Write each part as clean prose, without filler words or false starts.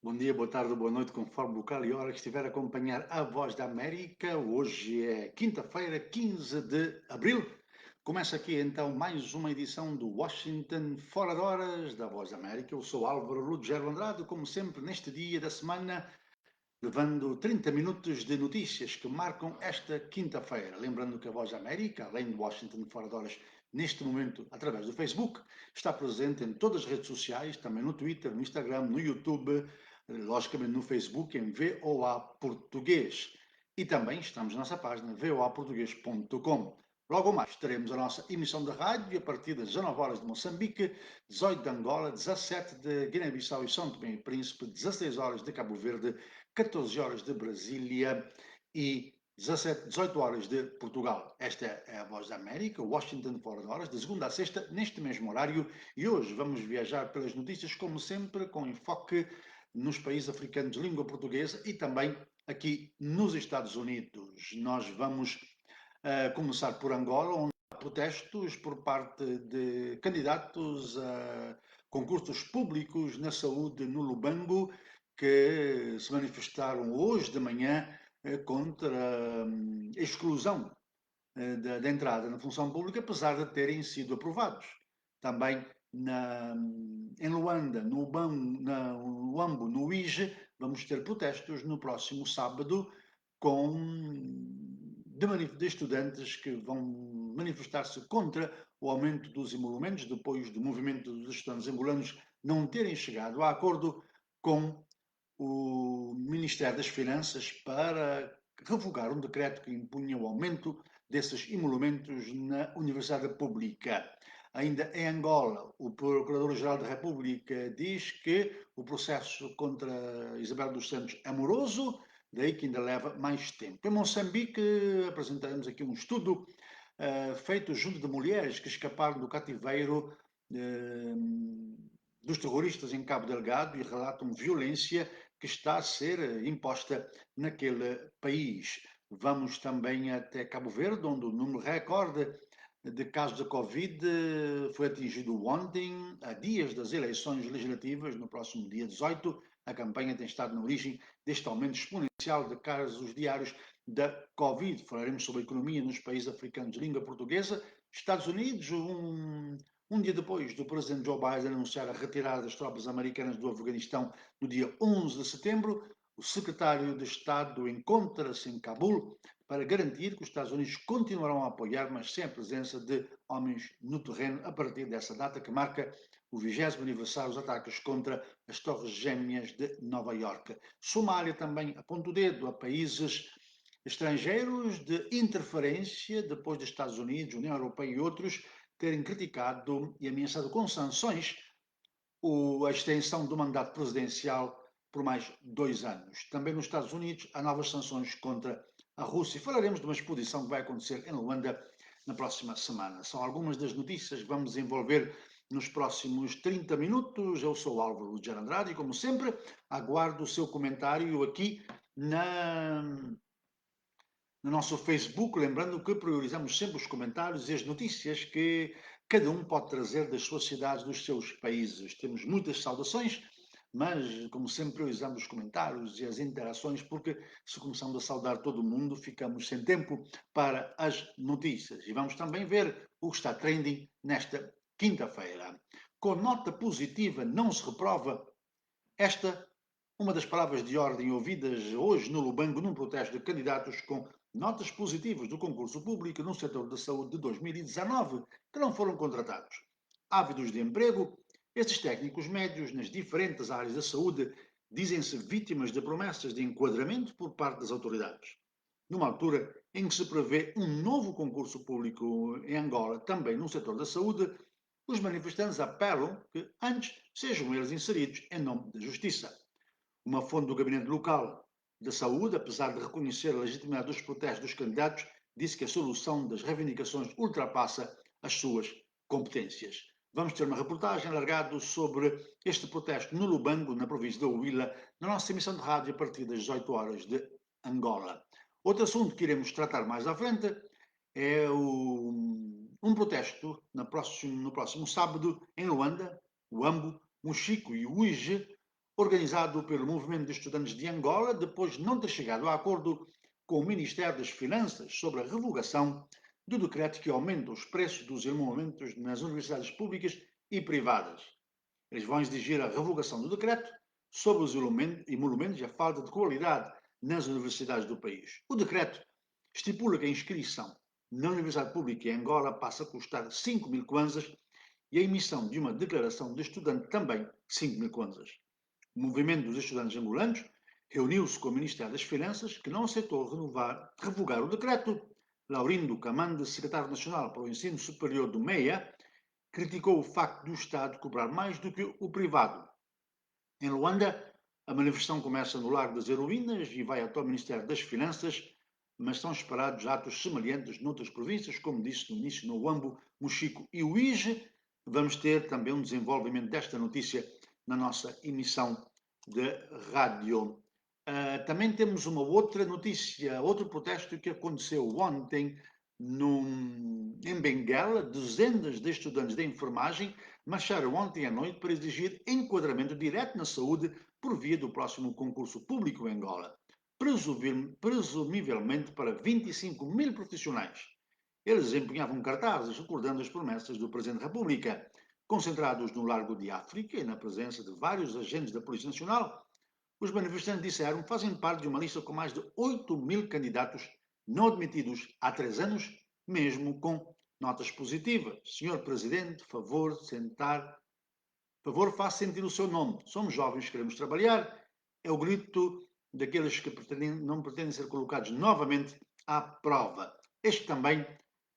Bom dia, boa tarde, boa noite, conforme local e hora que estiver a acompanhar a Voz da América. Hoje é quinta-feira, 15 de abril. Começa aqui então mais uma edição do Washington Fora de Horas da Voz da América. Eu sou Álvaro Ruggiero Andrade, como sempre, neste dia da semana, levando 30 minutos de notícias que marcam esta quinta-feira. Lembrando que a Voz da América, além do Washington Fora de Horas, neste momento, através do Facebook, está presente em todas as redes sociais, também no Twitter, no Instagram, no YouTube, logicamente no Facebook, em VOA Português. E também estamos na nossa página voaportuguês.com. Logo mais teremos a nossa emissão de rádio a partir das 19 horas de Moçambique, 18 de Angola, 17 de Guiné-Bissau e São Tomé e Príncipe, 16 horas de Cabo Verde, 14 horas de Brasília e 18 horas de Portugal. Esta é a Voz da América, Washington Fora de Horas, de segunda a sexta, neste mesmo horário. E hoje vamos viajar pelas notícias, como sempre, com enfoque nos países africanos de língua portuguesa e também aqui nos Estados Unidos. Nós vamos começar por Angola, onde há protestos por parte de candidatos a concursos públicos na saúde no Lubango, que se manifestaram hoje de manhã contra a exclusão da entrada na função pública, apesar de terem sido aprovados. Também em Luanda, no Luambo, no Uíge, vamos ter protestos no próximo sábado de estudantes que vão manifestar-se contra o aumento dos emolumentos, depois do movimento dos estudantes angolanos não terem chegado a acordo com o Ministério das Finanças para revogar um decreto que impunha o aumento desses emolumentos na Universidade Pública. Ainda em Angola, o Procurador-Geral da República diz que o processo contra Isabel dos Santos é moroso, daí que ainda leva mais tempo. Em Moçambique, apresentaremos aqui um estudo feito junto de mulheres que escaparam do cativeiro dos terroristas em Cabo Delgado e relatam violência que está a ser imposta naquele país. Vamos também até Cabo Verde, onde o número recorde de casos de Covid foi atingido ontem, a dias das eleições legislativas, no próximo dia 18. A campanha tem estado na origem deste aumento exponencial de casos diários da Covid. Falaremos sobre a economia nos países africanos de língua portuguesa. Estados Unidos, um dia depois do presidente Joe Biden anunciar a retirada das tropas americanas do Afeganistão no dia 11 de setembro, o secretário de Estado encontra-se em Cabul para garantir que os Estados Unidos continuarão a apoiar, mas sem a presença de homens no terreno, a partir dessa data que marca o 20º aniversário dos ataques contra as Torres Gêmeas de Nova Iorque. Somália também aponta o dedo a países estrangeiros de interferência, depois dos Estados Unidos, União Europeia e outros terem criticado e ameaçado com sanções a extensão do mandato presidencial por mais 2 anos. Também nos Estados Unidos há novas sanções contra a Rússia. Falaremos de uma exposição que vai acontecer em Luanda na próxima semana. São algumas das notícias que vamos desenvolver nos próximos 30 minutos. Eu sou o Álvaro de Andrade e, como sempre, aguardo o seu comentário aqui no nosso Facebook, lembrando que priorizamos sempre os comentários e as notícias que cada um pode trazer das suas cidades, dos seus países. Temos muitas saudações, mas, como sempre, priorizamos os comentários e as interações, porque se começamos a saudar todo mundo, ficamos sem tempo para as notícias. E vamos também ver o que está trending nesta quinta-feira. Com nota positiva, não se reprova. Esta, uma das palavras de ordem ouvidas hoje no Lubango num protesto de candidatos com notas positivas do concurso público no setor da saúde de 2019, que não foram contratados. Ávidos de emprego, estes técnicos médios nas diferentes áreas da saúde dizem-se vítimas de promessas de enquadramento por parte das autoridades. Numa altura em que se prevê um novo concurso público em Angola, também no setor da saúde, os manifestantes apelam que antes sejam eles inseridos em nome da justiça. Uma fonte do gabinete local da saúde, apesar de reconhecer a legitimidade dos protestos dos candidatos, disse que a solução das reivindicações ultrapassa as suas competências. Vamos ter uma reportagem alargada sobre este protesto no Lubango, na província da Huila, na nossa emissão de rádio a partir das 18 horas de Angola. Outro assunto que iremos tratar mais à frente é um protesto no próximo sábado em Luanda, Uambo, Mochico e Uíge, organizado pelo Movimento de Estudantes de Angola, depois de não ter chegado a acordo com o Ministério das Finanças sobre a revogação do decreto que aumenta os preços dos emolumentos nas universidades públicas e privadas. Eles vão exigir a revogação do decreto sobre os emolumentos e a falta de qualidade nas universidades do país. O decreto estipula que a inscrição na universidade pública em Angola passa a custar 5.000 kwanzas e a emissão de uma declaração de estudante também 5.000 kwanzas. O movimento dos estudantes angolanos reuniu-se com o Ministério das Finanças, que não aceitou revogar o decreto. Laurindo Camande, secretário nacional para o ensino superior do MEIA, criticou o facto do Estado cobrar mais do que o privado. Em Luanda, a manifestação começa no Largo das Heroínas e vai até o Ministério das Finanças, mas são esperados atos semelhantes noutras províncias, como disse no início, no Huambo, Mochico e Uíge. Vamos ter também um desenvolvimento desta notícia na nossa emissão de rádio. Também temos uma outra notícia, outro protesto que aconteceu ontem em Benguela. Dezenas de estudantes de enfermagem marcharam ontem à noite para exigir enquadramento direto na saúde por via do próximo concurso público em Angola, presumivelmente para 25.000 profissionais. Eles empunhavam cartazes recordando as promessas do Presidente da República, concentrados no Largo de África e na presença de vários agentes da Polícia Nacional. Os manifestantes disseram que fazem parte de uma lista com mais de 8.000 candidatos não admitidos há 3 anos, mesmo com notas positivas. Senhor Presidente, favor sentar, favor faça sentir o seu nome. Somos jovens, queremos trabalhar. É o grito daqueles que não pretendem ser colocados novamente à prova. Este também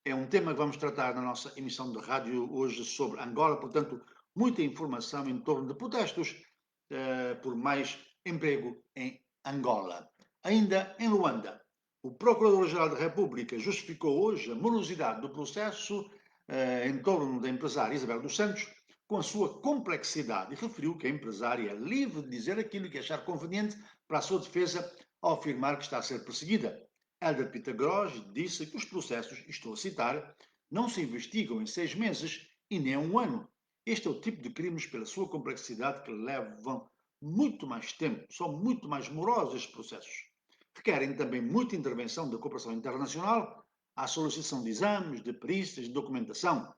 é um tema que vamos tratar na nossa emissão de rádio hoje sobre Angola, portanto, muita informação em torno de protestos por mais emprego em Angola. Ainda em Luanda, o Procurador-Geral da República justificou hoje a morosidade do processo em torno da empresária Isabel dos Santos com a sua complexidade e referiu que a empresária é livre de dizer aquilo que achar conveniente para a sua defesa ao afirmar que está a ser perseguida. Helder Pitagros disse que os processos, estou a citar, não se investigam em 6 meses e nem um ano. Este é o tipo de crimes, pela sua complexidade, que levam muito mais tempo, são muito mais morosos estes processos. Requerem também muita intervenção da cooperação internacional, à solicitação de exames, de perícias, de documentação.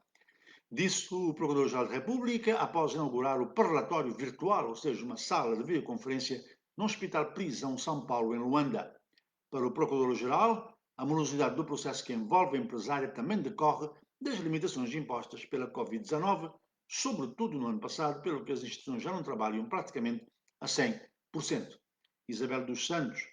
Disse o Procurador-Geral da República após inaugurar o parlatório virtual, ou seja, uma sala de videoconferência no Hospital Prisão São Paulo, em Luanda. Para o Procurador-Geral, a morosidade do processo que envolve a empresária também decorre das limitações impostas pela Covid-19, sobretudo no ano passado, pelo que as instituições já não trabalham praticamente a 100%. Isabel dos Santos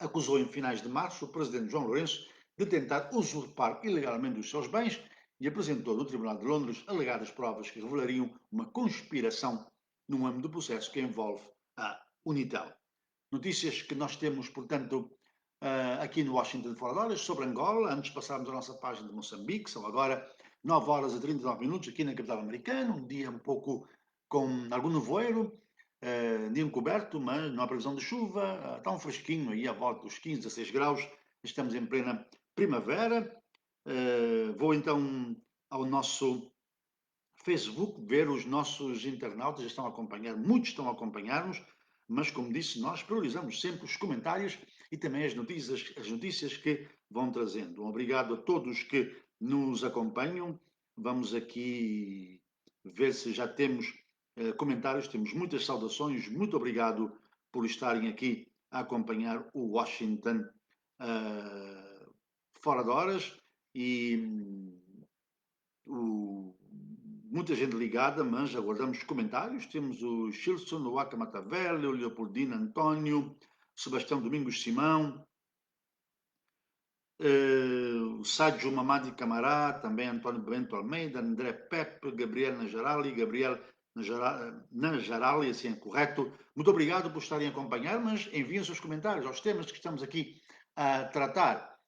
acusou em finais de março o presidente João Lourenço de tentar usurpar ilegalmente os seus bens e apresentou no Tribunal de Londres alegadas provas que revelariam uma conspiração no âmbito do processo que envolve a Unitel. Notícias que nós temos, portanto, aqui no Washington Fora de Horas, sobre Angola. Antes passarmos a nossa página de Moçambique, são agora 9 horas e 39 minutos aqui na capital americana, um dia um pouco com algum nevoeiro, dia encoberto, mas não há previsão de chuva, está um fresquinho aí à volta dos 15, 16 graus, estamos em plena primavera. Vou então ao nosso Facebook ver os nossos internautas, estão a acompanhar, muitos estão a acompanhar-nos, mas como disse, nós priorizamos sempre os comentários e também as notícias que vão trazendo. Obrigado a todos que nos acompanham. Vamos aqui ver se já temos comentários, temos muitas saudações, muito obrigado por estarem aqui a acompanhar o Washington Fora de Horas e muita gente ligada, mas aguardamos comentários. Temos o Chilson, o Waka Matavelli, o Leopoldino António, Sebastião Domingos Simão, o Sádio Mamadi Camará, também António Bento Almeida, André Pepe, Gabriel Najarali, Najarali, assim é correto. Muito obrigado por estarem a acompanhar, mas enviem os seus comentários aos temas que estamos aqui a tratar.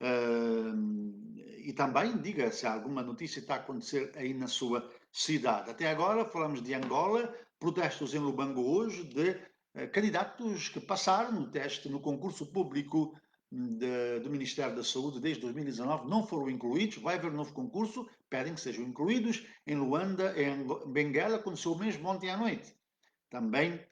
E também diga se alguma notícia está a acontecer aí na sua cidade. Até agora falamos de Angola, protestos em Lubango hoje de candidatos que passaram no teste no concurso público do Ministério da Saúde desde 2019, não foram incluídos, vai haver um novo concurso, pedem que sejam incluídos. Em Luanda, em Benguela, aconteceu o mesmo ontem à noite. Também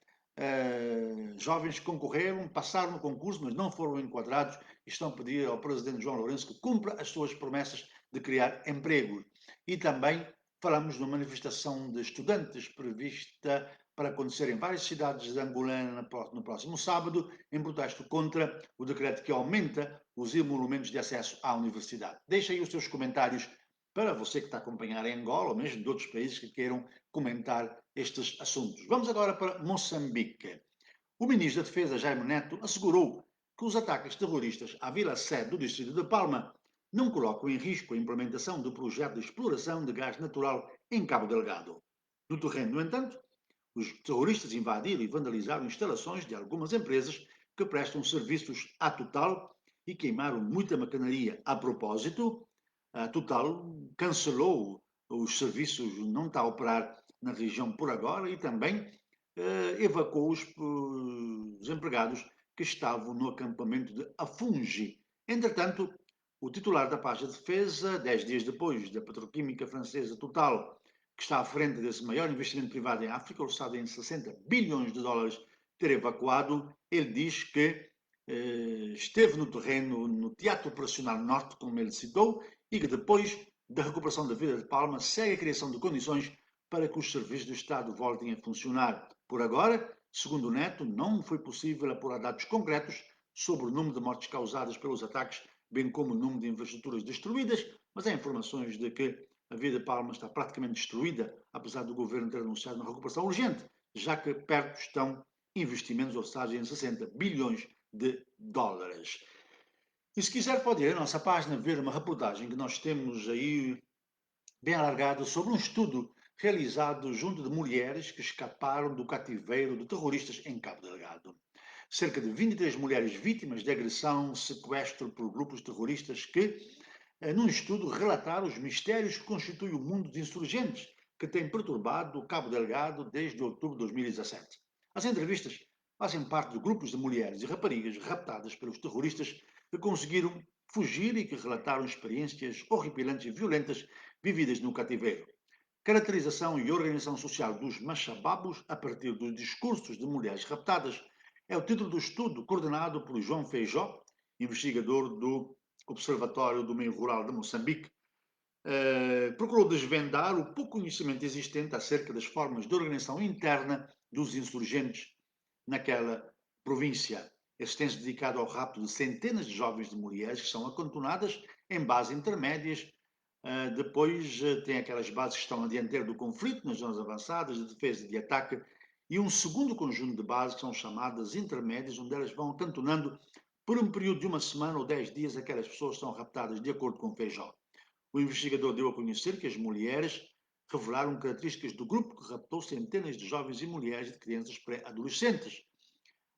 jovens que concorreram, passaram no concurso, mas não foram enquadrados e estão a pedir ao presidente João Lourenço que cumpra as suas promessas de criar emprego. E também falamos de uma manifestação de estudantes prevista para acontecer em várias cidades de Angola no próximo sábado, em protesto contra o decreto que aumenta os emolumentos de acesso à universidade. Deixe aí os seus comentários para você que está a acompanhar em Angola, ou mesmo de outros países que queiram comentar estes assuntos. Vamos agora para Moçambique. O ministro da Defesa, Jaime Neto, assegurou que os ataques terroristas à vila-sede do distrito de Palma não colocam em risco a implementação do projeto de exploração de gás natural em Cabo Delgado. No terreno, no entanto, os terroristas invadiram e vandalizaram instalações de algumas empresas que prestam serviços à Total e queimaram muita maquinaria. A propósito, a Total cancelou os serviços, não está a operar na região por agora e também evacuou os empregados que estavam no acampamento de Afungi. Entretanto, o titular da pasta de defesa, 10 dias depois da petroquímica francesa Total, que está à frente desse maior investimento privado em África, orçado em 60 bilhões de dólares, ter evacuado, ele diz que esteve no terreno, no Teatro Operacional Norte, como ele citou, e que depois da recuperação da vida de Palma, segue a criação de condições para que os serviços do Estado voltem a funcionar. Por agora, segundo o Neto, não foi possível apurar dados concretos sobre o número de mortes causadas pelos ataques, bem como o número de infraestruturas destruídas, mas há informações de que a vida de Palma está praticamente destruída, apesar do governo ter anunciado uma recuperação urgente, já que perto estão investimentos orçados em 60 bilhões de dólares. E se quiser pode ir à nossa página ver uma reportagem que nós temos aí bem alargada sobre um estudo realizado junto de mulheres que escaparam do cativeiro de terroristas em Cabo Delgado. Cerca de 23 mulheres vítimas de agressão, sequestro por grupos terroristas que, num estudo, relataram os mistérios que constituem o mundo de insurgentes que tem perturbado o Cabo Delgado desde outubro de 2017. As entrevistas fazem parte de grupos de mulheres e raparigas raptadas pelos terroristas que conseguiram fugir e que relataram experiências horripilantes e violentas vividas no cativeiro. Caracterização e organização social dos machababos a partir dos discursos de mulheres raptadas é o título do estudo coordenado por João Feijó, investigador do Observatório do Meio Rural de Moçambique. Procurou desvendar o pouco conhecimento existente acerca das formas de organização interna dos insurgentes naquela província. Este tem-se dedicado ao rapto de centenas de jovens de mulheres que são acantonadas em bases intermédias. Depois tem aquelas bases que estão na dianteira do conflito, nas zonas avançadas, de defesa e de ataque, e um segundo conjunto de bases que são chamadas intermédias, onde elas vão acantonando por um período de uma semana ou 10 dias aquelas pessoas são raptadas de acordo com Feijó. O investigador deu a conhecer que as mulheres revelaram características do grupo que raptou centenas de jovens e mulheres e de crianças pré-adolescentes.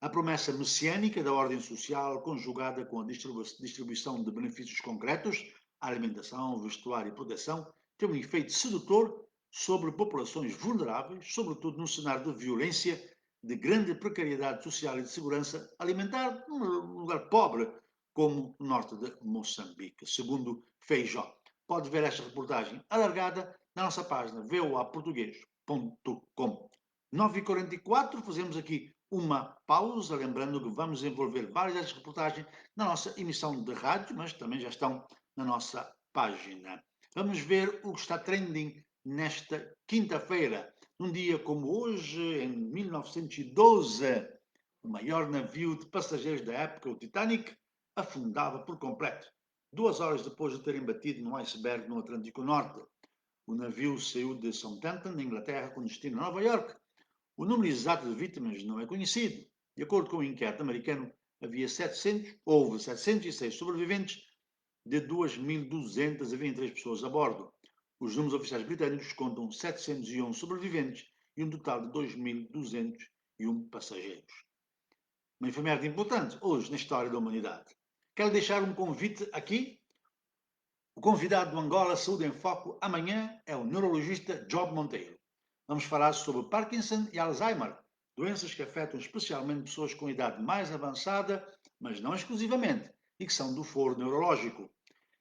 A promessa messiânica da ordem social, conjugada com a distribuição de benefícios concretos, alimentação, vestuário e proteção, tem um efeito sedutor sobre populações vulneráveis, sobretudo no cenário de violência, de grande precariedade social e de segurança alimentar, num lugar pobre como o norte de Moçambique, segundo Feijó. Pode ver esta reportagem alargada na nossa página voaportuguês.com. 9h44, fazemos aqui uma pausa, lembrando que vamos envolver várias destas reportagens na nossa emissão de rádio, mas também já estão na nossa página. Vamos ver o que está trending nesta quinta-feira. Num dia como hoje, em 1912, o maior navio de passageiros da época, o Titanic, afundava por completo, 2 horas depois de terem batido num iceberg no Atlântico Norte. O navio saiu de Southampton, na Inglaterra, com destino a Nova York. O número exato de vítimas não é conhecido. De acordo com o inquérito americano, houve 706 sobreviventes de 2.223 pessoas a bordo. Os números oficiais britânicos contam 711 sobreviventes e um total de 2.201 passageiros. Uma efeméride importante hoje na história da humanidade. Quero deixar um convite aqui. O convidado do Angola Saúde em Foco amanhã é o neurologista Job Monteiro. Vamos falar sobre Parkinson e Alzheimer, doenças que afetam especialmente pessoas com idade mais avançada, mas não exclusivamente, e que são do foro neurológico.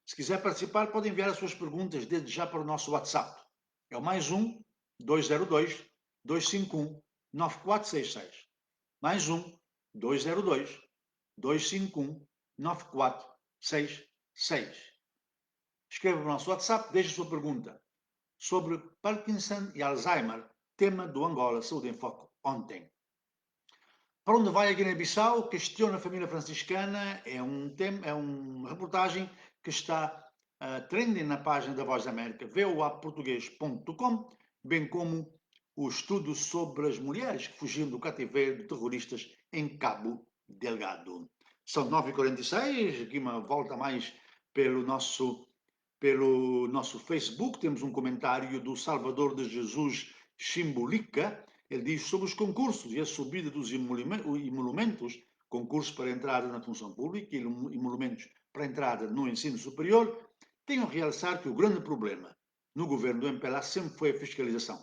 Se quiser participar, pode enviar as suas perguntas desde já para o nosso WhatsApp. É o +1 202 251 9466. mais 202-251-9466. Escreva no nosso WhatsApp, deixe a sua pergunta sobre Parkinson e Alzheimer, tema do Angola Saúde em Foco ontem. Para onde vai a Guiné-Bissau? Questiona a família franciscana. É uma reportagem que está trending na página da Voz da América, voaportuguês.com, bem como o estudo sobre as mulheres que fugiram do cativeiro de terroristas em Cabo Delgado. São 9h46, aqui uma volta mais pelo nosso Facebook. Temos um comentário do Salvador de Jesus Chimbulica. Ele diz sobre os concursos e a subida dos emolumentos, concursos para entrada na função pública e emolumentos para entrada no ensino superior. Tenho a realçar que o grande problema no governo do MPLA sempre foi a fiscalização.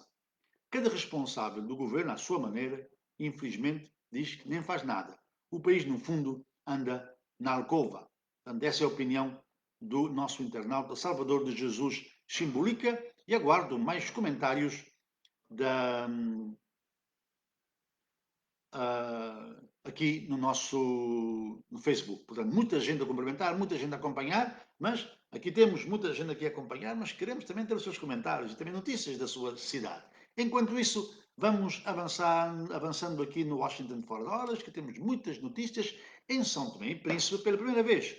Cada responsável do governo, à sua maneira, infelizmente, diz que nem faz nada. O país, no fundo, anda na alcova. Portanto, essa é a opinião do nosso internauta Salvador de Jesus Chimbulica, e aguardo mais comentários aqui no Facebook. Portanto, muita gente a cumprimentar, muita gente a acompanhar, mas aqui temos muita gente aqui a acompanhar, mas queremos também ter os seus comentários e também notícias da sua cidade. Enquanto isso, vamos avançando aqui no Washington Fora de Horas, que temos muitas notícias em São Tomé e Príncipe pela primeira vez.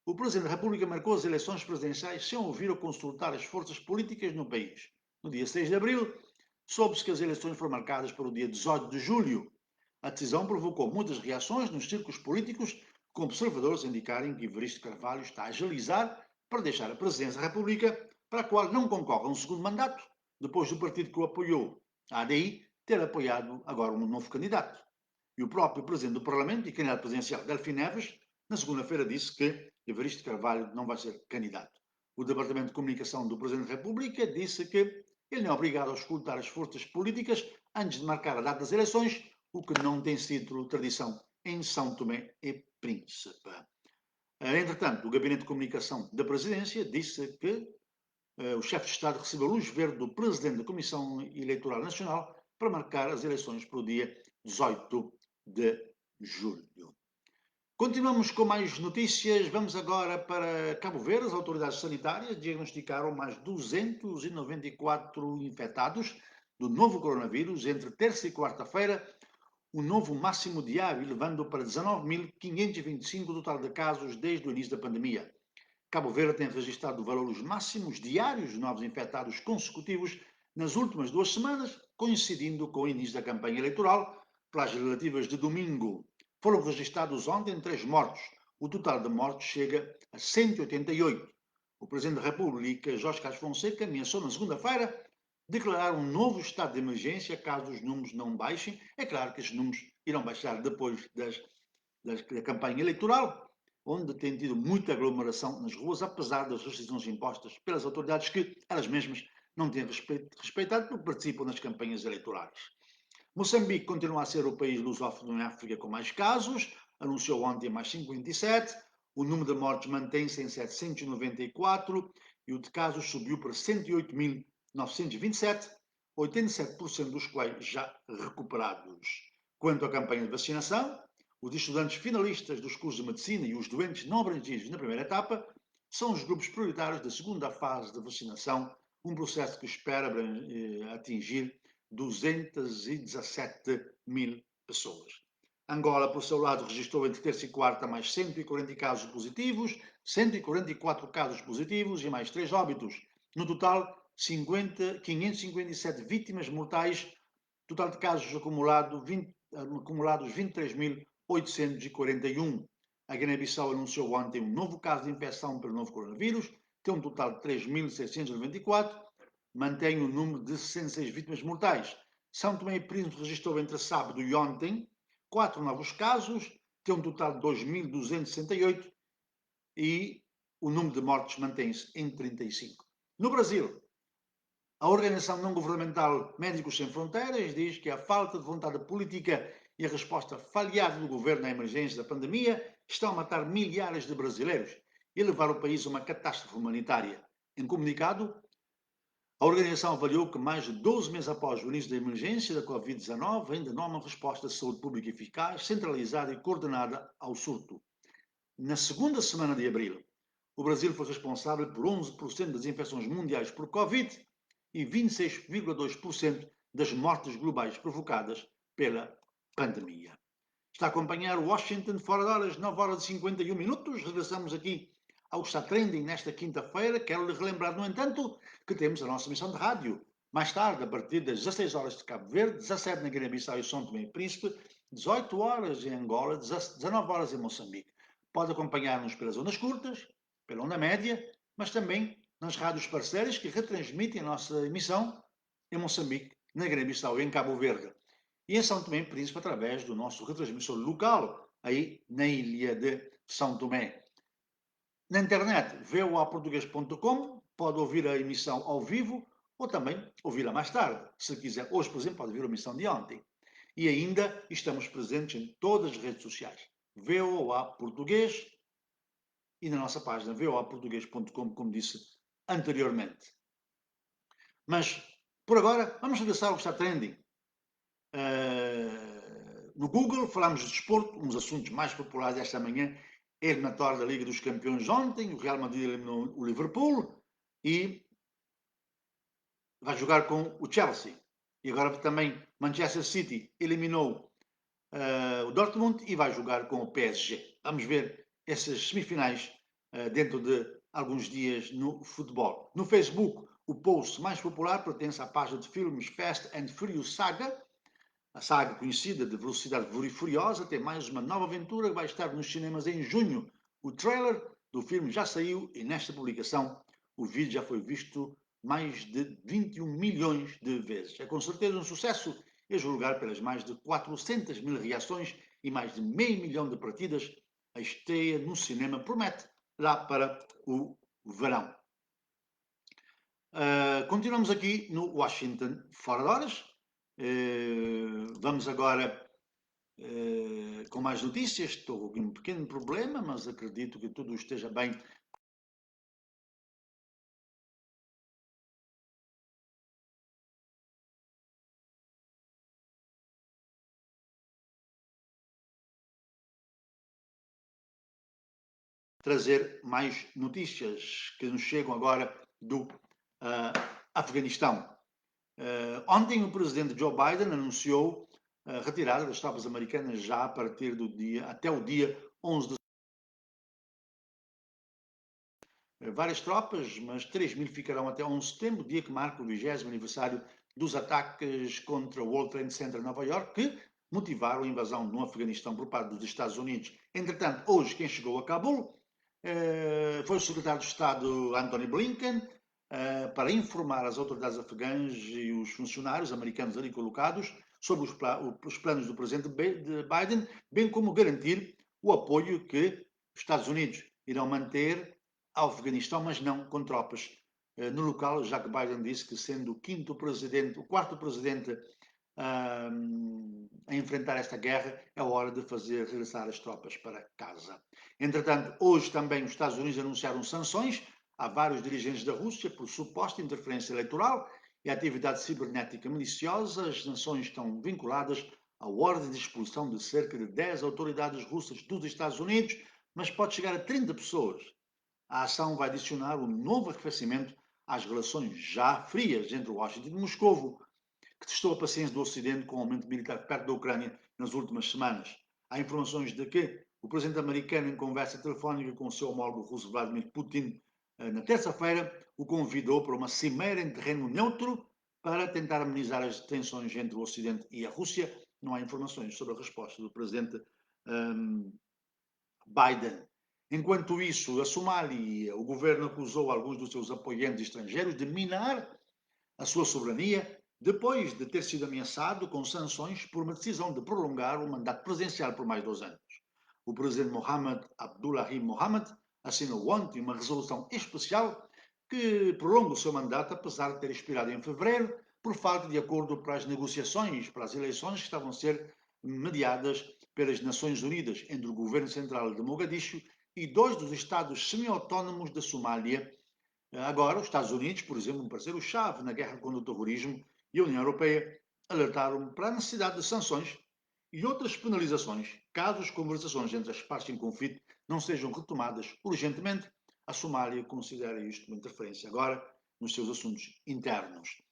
O Presidente da República marcou as eleições presidenciais sem ouvir ou consultar as forças políticas no país. No dia 6 de abril, soube-se que as eleições foram marcadas para o dia 18 de julho. A decisão provocou muitas reações nos círculos políticos, com observadores a indicarem que Evaristo Carvalho está a agilizar para deixar a presidência da República, para a qual não concorre a um segundo mandato, depois do partido que o apoiou, a ADI, ter apoiado agora um novo candidato. E o próprio Presidente do Parlamento e candidato presidencial, Delfim Neves, na segunda-feira disse que Evaristo Carvalho não vai ser candidato. O Departamento de Comunicação do Presidente da República disse que ele não é obrigado a escutar as forças políticas antes de marcar a data das eleições, o que não tem sido tradição em São Tomé e Príncipe. Entretanto, o Gabinete de Comunicação da Presidência disse que o chefe de Estado recebeu luz verde do Presidente da Comissão Eleitoral Nacional para marcar as eleições para o dia 18 de julho. Continuamos com mais notícias. Vamos agora para Cabo Verde. As autoridades sanitárias diagnosticaram mais 294 infectados do novo coronavírus entre terça e quarta-feira, um novo máximo diário, elevando para 19.525 o total de casos desde o início da pandemia. Cabo Verde tem registrado valores máximos diários de novos infectados consecutivos nas últimas 2 semanas, coincidindo com o início da campanha eleitoral para as legislativas de domingo. Foram registrados ontem 3 mortos. O total de mortos chega a 188. O Presidente da República, Jorge Carlos Fonseca, ameaçou na segunda-feira declarar um novo estado de emergência caso os números não baixem. É claro que estes números irão baixar depois da campanha eleitoral, onde tem tido muita aglomeração nas ruas, apesar das restrições impostas pelas autoridades que elas mesmas não têm respeitado porque participam nas campanhas eleitorais. Moçambique continua a ser o país lusófono em África com mais casos, anunciou ontem mais 57, o número de mortes mantém-se em 794 e o de casos subiu para 108.927, 87% dos quais já recuperados. Quanto à campanha de vacinação, os estudantes finalistas dos cursos de medicina e os doentes não abrangidos na primeira etapa são os grupos prioritários da segunda fase de vacinação, um processo que espera atingir 217 mil pessoas. Angola, por seu lado, registrou entre terça e quarta mais 140 casos positivos, 144 casos positivos e mais 3 óbitos. No total, 557 vítimas mortais, total de casos acumulados 23.841. A Guiné-Bissau anunciou ontem um novo caso de infecção pelo novo coronavírus, tem um total de 3.694, mantém o número de 66 vítimas mortais. São Tomé e Príncipe registrou entre sábado e ontem 4 novos casos, tem um total de 2.268 e o número de mortes mantém-se em 35. No Brasil, a organização não-governamental Médicos Sem Fronteiras diz que a falta de vontade política e a resposta falhada do governo à emergência da pandemia estão a matar milhares de brasileiros e levar o país a uma catástrofe humanitária. Em comunicado, A organização avaliou que mais de 12 meses após o início da emergência da Covid-19, ainda não há uma resposta de saúde pública eficaz, centralizada e coordenada ao surto. Na segunda semana de abril, o Brasil foi responsável por 11% das infecções mundiais por Covid e 26,2% das mortes globais provocadas pela pandemia. Está a acompanhar o Washington fora de horas, 9 horas e 51 minutos. Regressamos aqui ao Está Trending nesta quinta-feira. Quero lhe relembrar, no entanto, que temos a nossa emissão de rádio. Mais tarde, a partir das 16 horas de Cabo Verde, 17 na Guiné-Bissau e São Tomé e Príncipe, 18 horas em Angola, 19 horas em Moçambique. Pode acompanhar-nos pelas ondas curtas, pela onda média, mas também nas rádios parceiras que retransmitem a nossa emissão em Moçambique, na Guiné-Bissau e em Cabo Verde. E em São Tomé e Príncipe através do nosso retransmissor local, aí na ilha de São Tomé. Na internet, voaportugues.com, pode ouvir a emissão ao vivo ou também ouvi-la mais tarde. Se quiser, hoje, por exemplo, pode ouvir a emissão de ontem. E ainda estamos presentes em todas as redes sociais. VOA Português e na nossa página voaportugues.com, como disse anteriormente. Mas, por agora, vamos regressar ao que está trending. No Google falámos de desporto, um dos assuntos mais populares desta manhã, eliminatória da Liga dos Campeões ontem, o Real Madrid eliminou o Liverpool e vai jogar com o Chelsea. E agora também Manchester City eliminou o Dortmund e vai jogar com o PSG. Vamos ver essas semifinais dentro de alguns dias no futebol. No Facebook, o post mais popular pertence à página de filmes Fast and Furious Saga. A saga conhecida de Velocidade Furiosa tem mais uma nova aventura que vai estar nos cinemas em junho. O trailer do filme já saiu e nesta publicação o vídeo já foi visto mais de 21 milhões de vezes. É com certeza um sucesso e a julgar pelas mais de 400 mil reações e mais de meio milhão de partidas, a estreia no cinema promete lá para o verão. Continuamos aqui no Washington fora de horas. Vamos agora com mais notícias. Estou com um pequeno problema, mas acredito que tudo esteja bem. Trazer mais notícias que nos chegam agora do Afeganistão. Ontem o presidente Joe Biden anunciou a retirada das tropas americanas já a partir do dia, até o dia 11 de várias tropas, mas 3.000 ficarão até 11 de setembro, dia que marca o 20º aniversário dos ataques contra o World Trade Center em Nova York, que motivaram a invasão no Afeganistão por parte dos Estados Unidos. Entretanto, hoje quem chegou a Cabul foi o secretário de Estado Anthony Blinken para informar as autoridades afegãs e os funcionários americanos ali colocados sobre os planos do presidente Biden, bem como garantir o apoio que os Estados Unidos irão manter ao Afeganistão, mas não com tropas no local, já que Biden disse que, sendo o quarto presidente a enfrentar esta guerra, é hora de fazer regressar as tropas para casa. Entretanto, hoje também os Estados Unidos anunciaram sanções a vários dirigentes da Rússia por suposta interferência eleitoral e atividade cibernética maliciosa. As sanções estão vinculadas à ordem de expulsão de cerca de 10 autoridades russas dos Estados Unidos, mas pode chegar a 30 pessoas. A ação vai adicionar um novo arrefecimento às relações já frias entre Washington e Moscovo, que testou a paciência do Ocidente com o aumento militar perto da Ucrânia nas últimas semanas. Há informações de que o presidente americano, em conversa telefónica com o seu homólogo russo Vladimir Putin, na terça-feira, o convidou para uma cimeira em terreno neutro para tentar amenizar as tensões entre o Ocidente e a Rússia. Não há informações sobre a resposta do presidente Biden. Enquanto isso, a Somália, o governo acusou alguns dos seus apoiantes estrangeiros de minar a sua soberania depois de ter sido ameaçado com sanções por uma decisão de prolongar o mandato presidencial por mais 2 anos. O presidente Mohamed Abdullahi Mohamed assinou ontem uma resolução especial que prolonga o seu mandato, apesar de ter expirado em fevereiro, por falta de acordo para as negociações para as eleições que estavam a ser mediadas pelas Nações Unidas entre o governo central de Mogadishu e 2 dos estados semi-autónomos da Somália, Agora, os Estados Unidos, por exemplo, um parceiro-chave na guerra contra o terrorismo, e a União Europeia alertaram para a necessidade de sanções e outras penalizações, caso as conversações entre as partes em conflito não sejam retomadas urgentemente. A Somália considera isto uma interferência agora nos seus assuntos internos.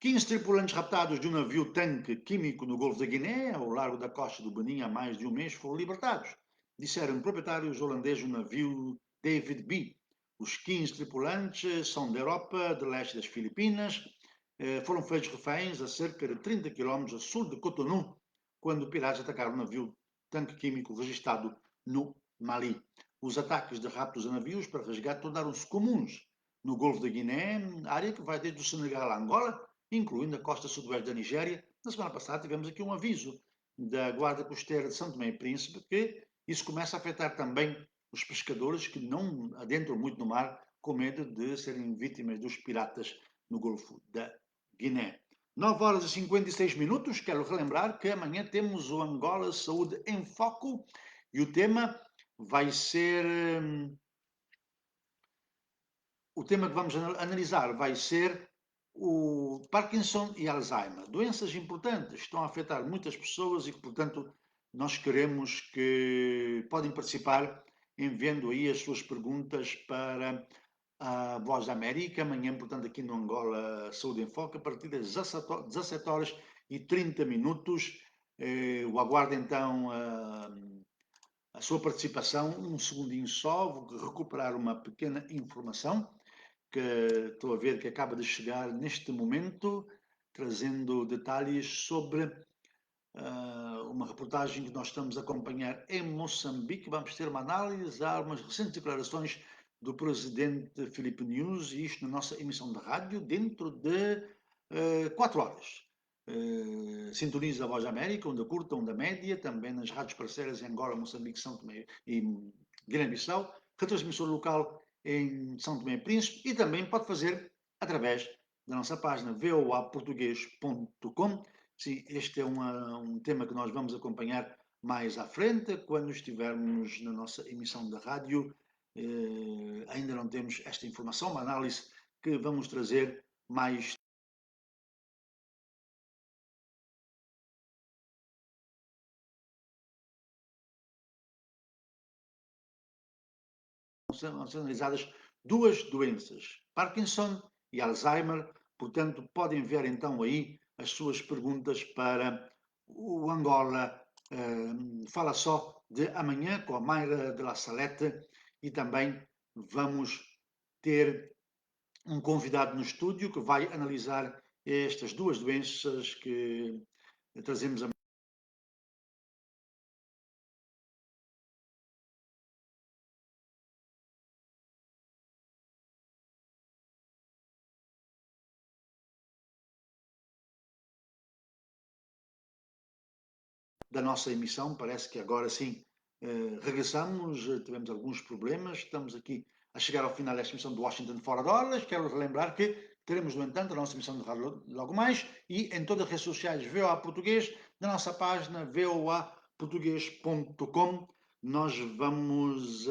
15 tripulantes raptados de um navio-tanque químico no Golfo da Guiné, ao largo da costa do Benin, há mais de um mês, foram libertados, disseram proprietários holandeses do navio David B. Os 15 tripulantes são da Europa, de leste das Filipinas, foram feitos reféns a cerca de 30 km a sul de Cotonou, quando piratas atacaram um navio-tanque químico registrado no Mali. Os ataques de raptos a navios para resgate tornaram-se comuns no Golfo da Guiné, área que vai desde o Senegal a Angola, incluindo a costa sudoeste da Nigéria. Na semana passada tivemos aqui um aviso da Guarda Costeira de São Tomé e Príncipe que isso começa a afetar também os pescadores que não adentram muito no mar com medo de serem vítimas dos piratas no Golfo da Guiné. 9 horas e 56 minutos. Quero relembrar que amanhã temos o Angola Saúde em Foco e o tema vai ser... O tema que vamos analisar vai ser o Parkinson e Alzheimer, doenças importantes que estão a afetar muitas pessoas e que, portanto, nós queremos que podem participar enviando aí as suas perguntas para a Voz da América, amanhã, portanto, aqui no Angola Saúde em Foco, a partir das 17 horas e 30 minutos. Eu aguardo então a sua participação, um segundinho só, vou recuperar uma pequena informação que estou a ver que acaba de chegar neste momento, trazendo detalhes sobre uma reportagem que nós estamos a acompanhar em Moçambique. Vamos ter uma análise a umas recentes declarações do presidente Filipe News, e isto na nossa emissão de rádio, dentro de 4 horas. Sintoniza a Voz da América, onda curta, onda média, também nas rádios parceiras em Angola, Moçambique, São Tomé e Guiné-Bissau, retransmissão local em São Tomé e Príncipe, e também pode fazer através da nossa página voaportugues.com. Sim, este é um tema que nós vamos acompanhar mais à frente, quando estivermos na nossa emissão de rádio. Ainda não temos esta informação, uma análise que vamos trazer mais são analisadas duas doenças, Parkinson e Alzheimer. Portanto, podem ver então aí as suas perguntas para o Angola Fala Só de amanhã, com a Mayra de la Salete, e também vamos ter um convidado no estúdio que vai analisar estas duas doenças que trazemos a da nossa emissão. Parece que agora sim regressamos, tivemos alguns problemas, estamos aqui a chegar ao final desta emissão do Washington Fora de Horas. Quero relembrar que teremos, no entanto, a nossa emissão de rádio logo mais, e em todas as redes sociais VOA Português, na nossa página voaportugues.com. Nós vamos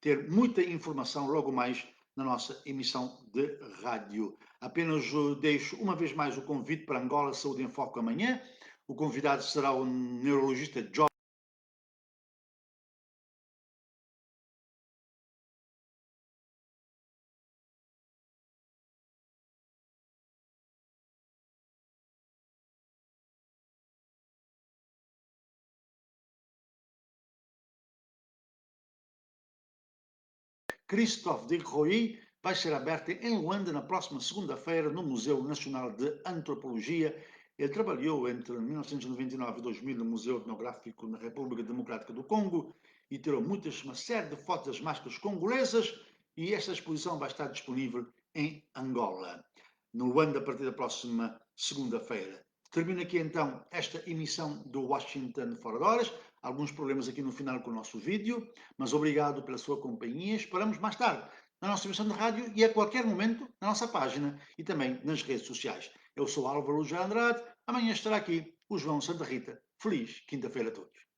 ter muita informação logo mais na nossa emissão de rádio. Apenas deixo uma vez mais o convite para Angola Saúde em Foco amanhã. O convidado será o neurologista John Christophe de Roy. Vai ser aberta em Luanda na próxima segunda-feira no Museu Nacional de Antropologia. Ele trabalhou entre 1999 e 2000 no Museu Etnográfico na República Democrática do Congo e tirou uma série de fotos das máscaras congolesas, e esta exposição vai estar disponível em Angola, no Luanda, a partir da próxima segunda-feira. Termino aqui então esta emissão do Washington Fora de Horas. Alguns problemas aqui no final com o nosso vídeo, mas obrigado pela sua companhia. Esperamos mais tarde na nossa emissão de rádio e a qualquer momento na nossa página e também nas redes sociais. Eu sou Álvaro Lujá Andrade. Amanhã estará aqui o João Santa Rita. Feliz quinta-feira a todos.